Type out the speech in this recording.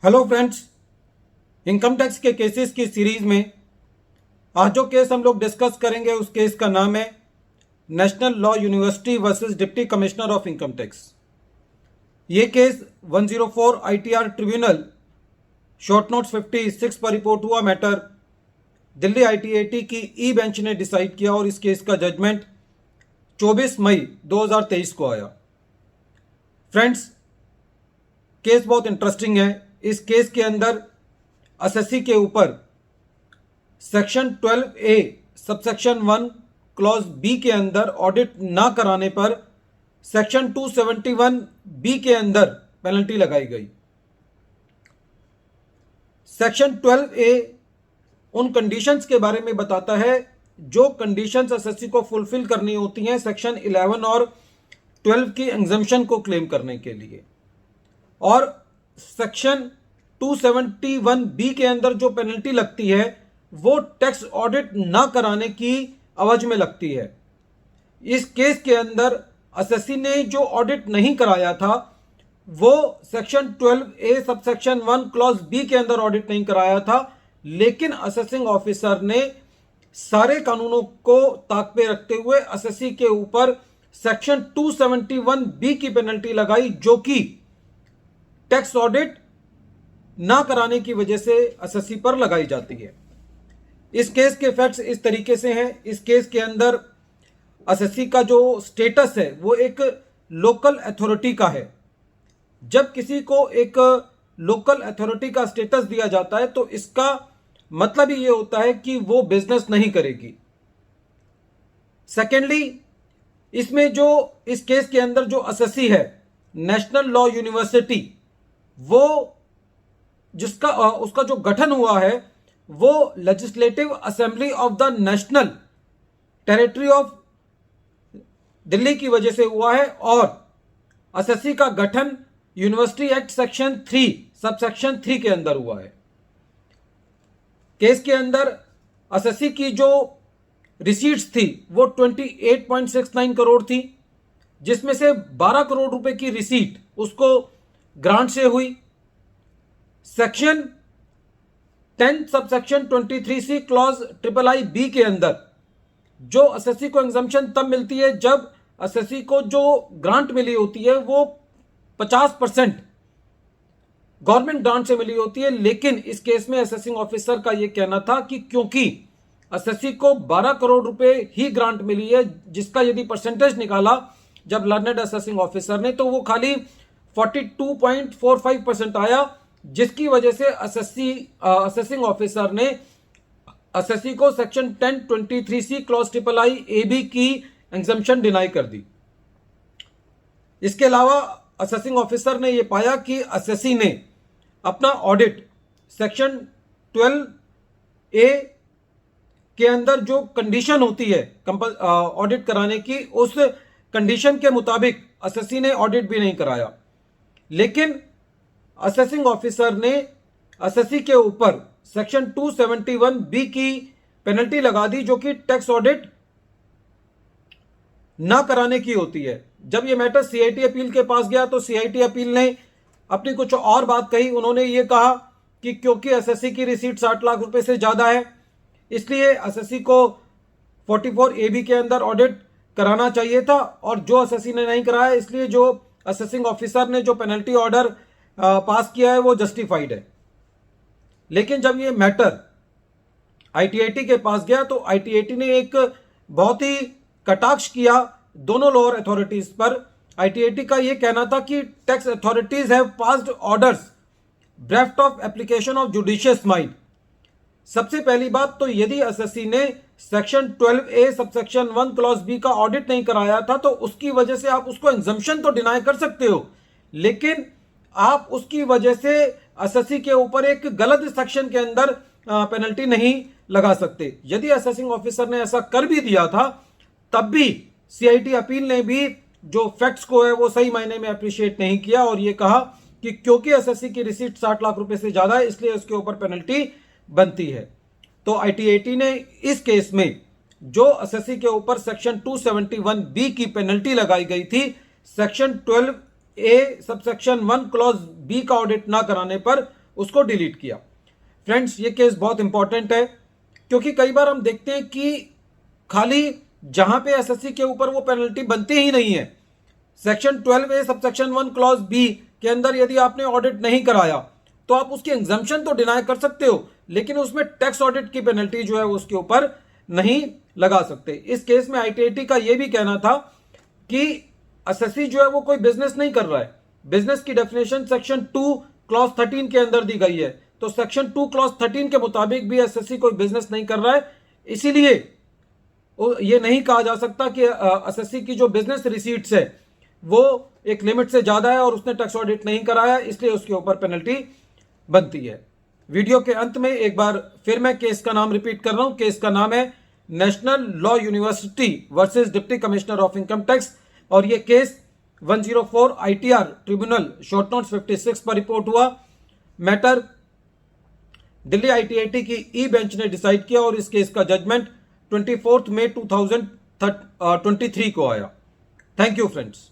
Hello friends, income tax के cases की series में आज जो केस हम लोग डिस्कस करेंगे उस केस का नाम है national law university versus deputy commissioner of income tax. ये case 104 ITR tribunal short notes 56 पर रिपोर्ट हुआ मैटर दिल्ली आईटीएटी की ई बेंच ने डिसाइड किया और इस केस का जजमेंट 24 मई 2023 को आया। फ्रेंड्स, केस बहुत इंटरेस्टिंग है। इस केस के अंदर एसएससी के ऊपर section 12A subsection 1 clause B के अंदर ऑडिट ना कराने पर सेक्शन 271B के अंदर पेनल्टी लगाई गई। सेक्शन 12A उन कंडीशंस के बारे में बताता है जो कंडीशंस एसएससी को फुलफिल करनी होती हैं सेक्शन 11 और 12 की एग्जम्पशन को क्लेम करने के लिए, और सेक्शन 271B के अंदर जो पेनल्टी लगती है वो टैक्स ऑडिट ना कराने की एवज में लगती है। इस केस के अंदर एसएससी ने जो ऑडिट नहीं कराया था वो section 12A subsection 1 clause B के अंदर ऑडिट नहीं कराया था, लेकिन असेसिंग ऑफिसर ने सारे कानूनों को ताक पे रखते हुए एसएससी के ऊपर सेक्शन 271B की पेनल्टी लगाई, जो कि टैक्स ऑडिट ना कराने की वजह से एसएससी पर लगाई जाती है। इस केस के फैक्ट्स इस तरीके से हैं। इस केस के अंदर एसएससी का जो स्टेटस है वो एक लोकल अथॉरिटी का है। जब किसी को एक लोकल अथॉरिटी का स्टेटस दिया जाता है तो इसका मतलब ये होता है कि वो बिजनेस नहीं करेगी। सेकेंडली, इसमें जो इस केस के अंदर जो एसएससी है नेशनल लॉ यूनिवर्सिटी, वो जिसका उसका जो गठन हुआ है वो legislative assembly of the national territory of Delhi की वजह से हुआ है, और एसएससी का गठन यूनिवर्सिटी एक्ट सेक्शन 3 सबसेक्शन 3 के अंदर हुआ है। केस के अंदर एसएससी की जो रिसीट्स थी वो 28.69 करोड़ थी, जिसमें से 12 करोड़ रुपए की रिसीट उसको ग्रांट से हुई। Section 10 subsection 23C clause III के अंदर जो एसएससी को एग्जम्पशन तब मिलती है जब एसएससी को जो ग्रांट मिली होती है वो 50% गवर्नमेंट ग्रांट से मिली होती है। लेकिन इस केस में असेसिंग ऑफिसर का यह कहना था कि क्योंकि एसएससी को 12 करोड़ रुपए ही ग्रांट मिली है, जिसका यदि परसेंटेज निकाला जब लर्नेड असेसिंग ऑफिसर ने तो वो खाली 42.45% आया, जिसकी वजह से असेसिंग ऑफिसर ने एसएससी को सेक्शन 1023C क्लॉज III की एग्जम्पशन डिनाई कर दी। इसके अलावा असेसिंग ऑफिसर ने यह पाया कि एसएससी ने अपना ऑडिट सेक्शन 12A के अंदर जो कंडीशन होती है ऑडिट कराने की, उस कंडीशन के मुताबिक एसएससी ने ऑडिट भी नहीं कराया। लेकिन असेसिंग ऑफिसर ने एसएससी के ऊपर सेक्शन 271B की पेनल्टी लगा दी, जो कि टैक्स ऑडिट ना कराने की होती है। जब यह मैटर सीआईटी अपील के पास गया तो सीआईटी अपील ने अपनी कुछ और बात कही। उन्होंने ये कहा कि क्योंकि एसएससी की रिसीट 60 लाख रुपए से ज्यादा है, इसलिए एसएससी को 44AB के अंदर ऑडिट कराना चाहिए था, और जो एसएससी ने नहीं कराया इसलिए जो असेसिंग ऑफिसर ने जो पेनल्टी ऑर्डर पास किया है वो जस्टिफाइड है। लेकिन जब ये मैटर आईटीएटी के पास गया तो आईटीएटी ने एक बहुत ही कटाक्ष किया दोनों लोअर अथॉरिटीज पर। आईटीएटी का यह कहना था कि tax authorities have passed orders draft of application of judicious mind. सबसे पहली बात तो यदि एसएससी ने section 12A subsection 1 clause B का ऑडिट नहीं कराया था तो उसकी वजह से आप उसको एग्जम्पशन तो डिनाई कर सकते हो, लेकिन आप उसकी वजह से एसएससी के ऊपर एक गलत सेक्शन के अंदर पेनल्टी नहीं लगा सकते। यदि असेसिंग ऑफिसर ने ऐसा कर भी दिया था तब भी सीआईटी अपील ने भी जो फैक्ट्स को है वो सही मायने में अप्रिशिएट नहीं किया, और ये कहा कि क्योंकि एसएससी की रिसीट 60 लाख रुपए से ज्यादा है इसलिए उसके ऊपर पेनल्टी बनती है। तो आईटीएटी ने इस केस में जो एसएससी के ऊपर सेक्शन 271B की पेनल्टी लगाई गई थी, section 12A subsection 1 clause B का ऑडिट ना कराने पर उसको डिलीट किया। फ्रेंड्स, ये केस बहुत इंपॉर्टेंट है, क्योंकि कई बार हम देखते हैं कि खाली जहां पे एसएससी के ऊपर वो पेनल्टी बनती ही नहीं है, section 12A subsection 1 clause B के अंदर यदि आपने ऑडिट नहीं कराया तो आप उसकी एग्जम्पशन तो डिनाई कर सकते हो, लेकिन उसमें टैक्स ऑडिट की पेनल्टी जो है उसके ऊपर नहीं लगा सकते। इस केस में आईटीएटी का यह भी कहना था कि एसएससी जो है वो कोई बिजनेस नहीं कर रहा है। बिजनेस की डेफिनेशन सेक्शन 2 क्लॉज 13 के अंदर दी गई है, तो सेक्शन 2 क्लॉज 13 के मुताबिक भी एसएससी कोई बिजनेस नहीं कर रहा है, इसीलिए ये नहीं कहा जा सकता कि एसएससी की जो बिजनेस रिसीट्स है वो एक लिमिट से ज्यादा है और उसने टैक्स ऑडिट नहीं कराया, इसलिए उसके ऊपर पेनल्टी बनती है। वीडियो के अंत में एक बार फिर मैं केस का नाम रिपीट कर रहा हूं। केस का नाम है national law university versus deputy commissioner of income tax, और ये case 104 ITR tribunal short notes 56 पर रिपोर्ट हुआ। मैटर दिल्ली आईटीआईटी की ई बेंच ने डिसाइड किया और इस केस का जजमेंट 24 मई 2023 को आया। Thank you friends.